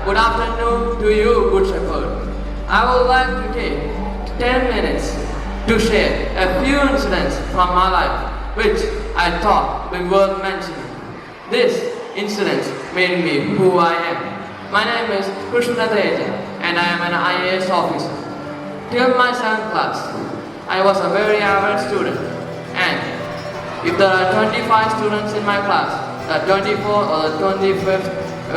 Good afternoon to you, Good Shepherd. I would like to take 10 minutes to share a few incidents from my life which I thought were worth mentioning. These incidents made me who I am. My name is Krishna Teja and I am an IAS officer. Till my 7th class, I was a very average student, and if there are 25 students in my class, the 24th or the 25th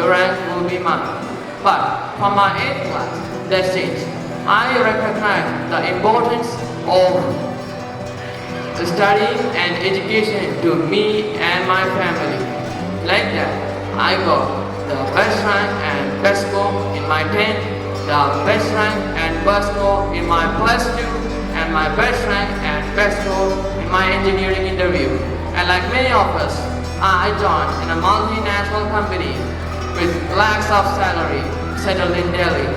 rank will be mine. But from my 8th class, that changed. I recognized the importance of studying and education to me and my family. Like that, I got the best rank and best score in my 10th, the best rank and best score in my plus 2, and my best rank and best score in my engineering interview. And like many of us, I joined in a multinational company with lakhs of salary settled in Delhi.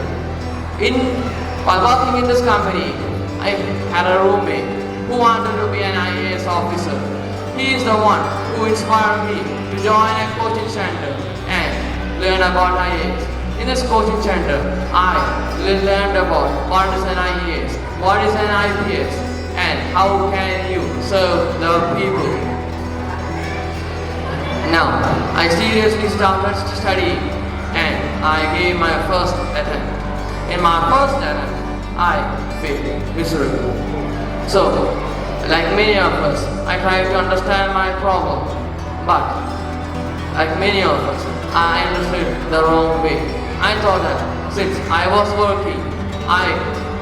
While working in this company, I had a roommate who wanted to be an IAS officer. He is the one who inspired me to join a coaching center and learn about IAS. In this coaching center, I learned about what is an IAS, what is an IPS, and how can you serve the people. Now, I seriously started studying and I gave my first attempt. In my first attempt, I failed miserably. So, like many of us, I tried to understand my problem, but like many of us, I understood the wrong way. I thought that since I was working, I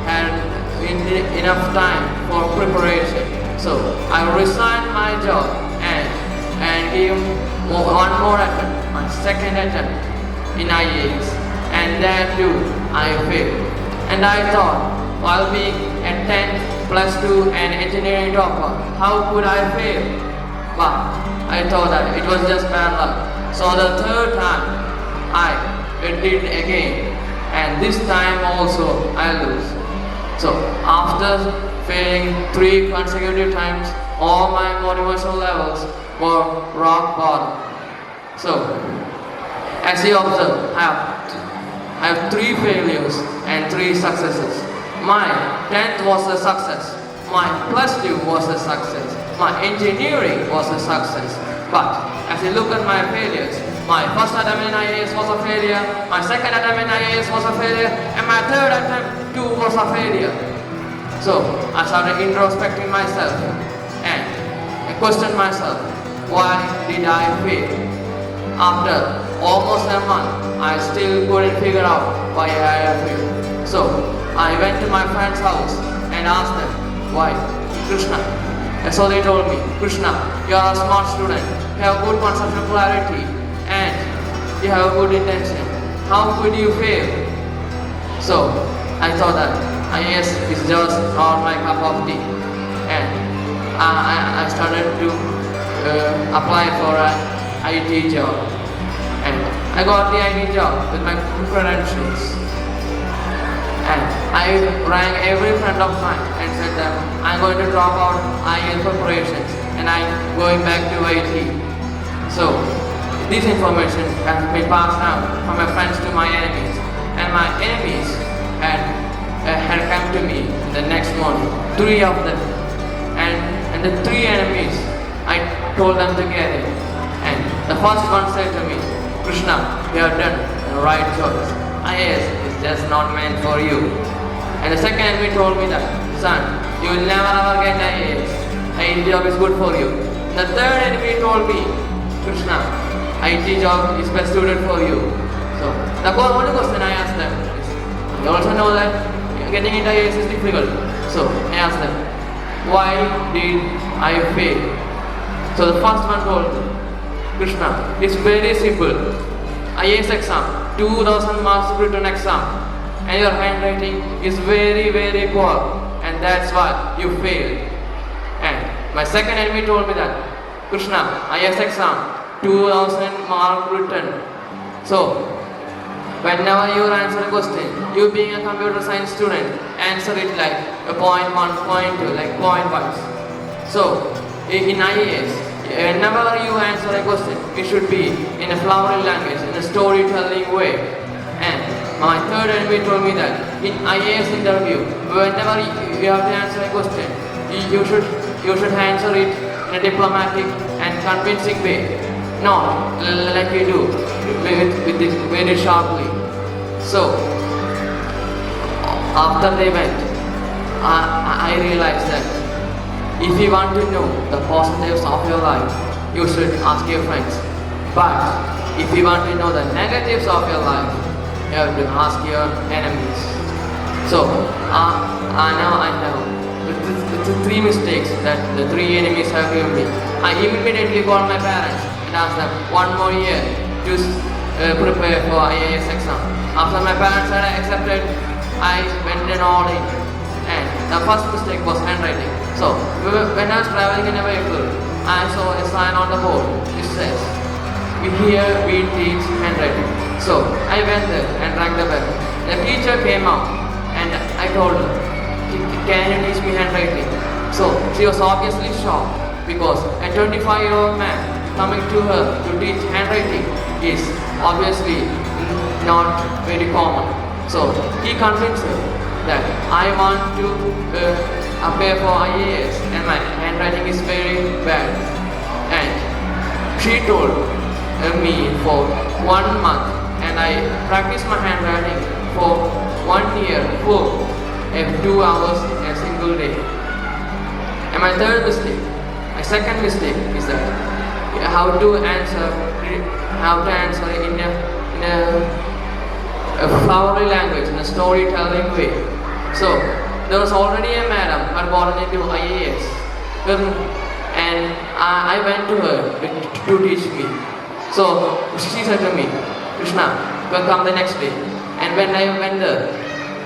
had enough time for preparation. So I resigned my job and gave one more attempt, my second attempt in IAS, and that too I failed. And I thought, while being a 10th plus 2 and engineering topper, how could I fail? But I thought that it was just bad luck. So the third time I did again, and this time also I lose. So after failing 3 consecutive times, all my motivational levels were rock bottom. So as you observe, I have 3 failures and 3 successes. My 10th was a success. My plus 2 was a success. My engineering was a success. But as you look at my failures, my first attempt in IAS was a failure, my second attempt in IAS was a failure, and my third attempt too was a failure. So I started introspecting myself and I questioned myself, why did I fail? After almost a month, I still couldn't figure out why I had failed. So I went to my friend's house and asked them, why? Krishna. And so they told me, Krishna, you are a smart student, you have good conceptual clarity, and you have a good intention. How could you fail? So I thought that IAS is just not my cup of tea, and I started to apply for an IT job, and I got the IT job with my credentials. And I rang every friend of mine and said that I'm going to drop out IAS preparations and I'm going back to IT. So this information has been passed down from my friends to my enemies, and my enemies had come to me the next morning, 3 of them, and the 3 enemies, I told them together, and the first one said to me, Krishna, you have done the right choice. IAS is just not meant for you. And the second enemy told me that, son, you will never ever get IAS. IT job is good for you. The third enemy told me, Krishna, IT job is best suited for you. So the only question I asked them is, you also know that getting into IAS is difficult. So I asked them, why did I fail? So the first one told me, Krishna, it's very simple. IAS exam, 2000 marks written exam, and your handwriting is very, very poor, and that's why you failed. And my second enemy told me that, Krishna, IAS exam, 2000 mark written. So whenever you answer a question, you being a computer science student, answer it like a 0.1, 0.2, like point wise. So in IAS, whenever you answer a question, it should be in a flowery language, in a storytelling way. And my third enemy told me that in IAS interview, whenever you have to answer a question, you should answer it in a diplomatic and convincing way, not like you do with it very sharply. So after they went, I realized that if you want to know the positives of your life, you should ask your friends. But if you want to know the negatives of your life, you have to ask your enemies. So now I have the three mistakes that the three enemies have given me. I immediately called my parents and asked them one more year to prepare for IAS exam. After my parents had accepted, I went in all in. And the first mistake was handwriting. So when I was traveling in a vehicle, I saw a sign on the board which says, "Here we teach handwriting." So I went there and rang the bell. The teacher came out and I told her, "Can you teach me handwriting?" So she was obviously shocked because a 25-year-old man coming to her to teach handwriting is obviously not very common. So he convinced her that I want to appear for IAS and my handwriting is very bad. And she told me for 1 month and I practiced my handwriting for 1 year full, 2 hours in a single day. And my second mistake is that how to answer in a flowery language, in a storytelling way. So there was already a madam who had gotten into IAS, and I went to her to teach me. So she said to me, "Krishna, you'll come the next day." And when I went there,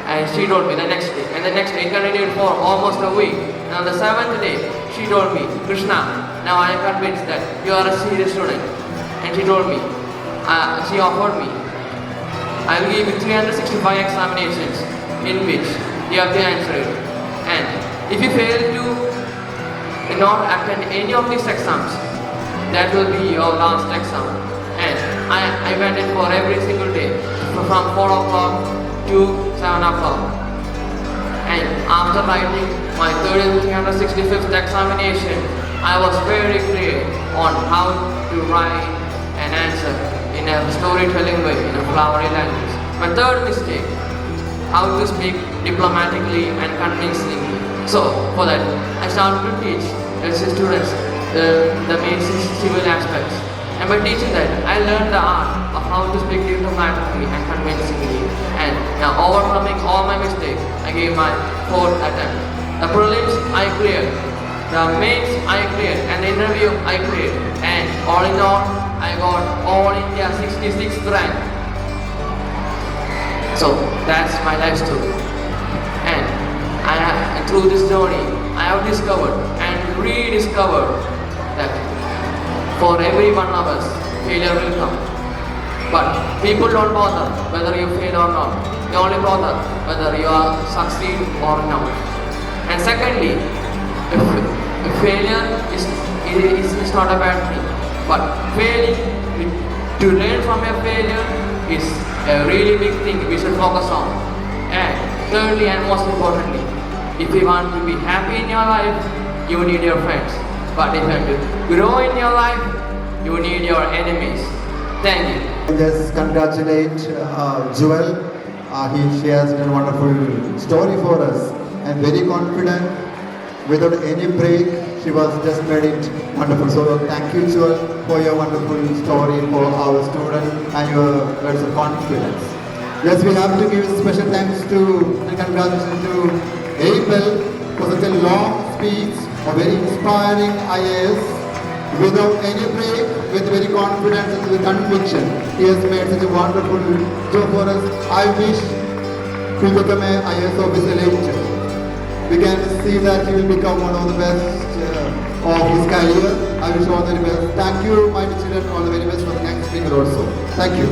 and she told me the next day, and the next day it continued for almost a week. And on the 7th day, she told me, "Krishna, now I am convinced that you are a serious student." And she told me, she offered me, "I will give you 365 examinations in which you have to answer it. And if you fail to not attend any of these exams, that will be your last exam." And I went in for every single day from 4 o'clock to 7 o'clock. And after writing my 365th examination, I was very clear on how to write an answer in a storytelling way, in a flowery language. My third mistake, how to speak diplomatically and convincingly. So for that, I started to teach students the main civil aspects. And by teaching that, I learned the art of how to speak diplomatically and convincingly. And now overcoming all my mistakes, I gave my 4th attempt. The prelims I cleared, the mains I cleared, and the interview I cleared. And all in all, I got All India 66th rank. So that's my life story. And through this journey, I have discovered and rediscovered that for every one of us, failure will come. But people don't bother whether you fail or not. They only bother whether you are succeed or not. And secondly, failure is not a bad thing. But failing, to learn from your failure is a really big thing we should focus on. And thirdly and most importantly, if you want to be happy in your life, you need your friends. But if you want to grow in your life, you need your enemies. Thank you. Just congratulate Joel. She has done a wonderful story for us and very confident. Without any break, she was just made it wonderful. So thank you, Joel, for your wonderful story for our student and your words of confidence. Yes, we have to give special thanks to and congratulations to Abel for such a long speech, a very inspiring IAS. Without any break, with very confidence and with conviction, he has made such a wonderful job for us. I wish he will become an IAS officer later. We can see that he will become one of the best of his career. I wish all the very best. Thank you, my children, all the very best for the next speaker also. Thank you.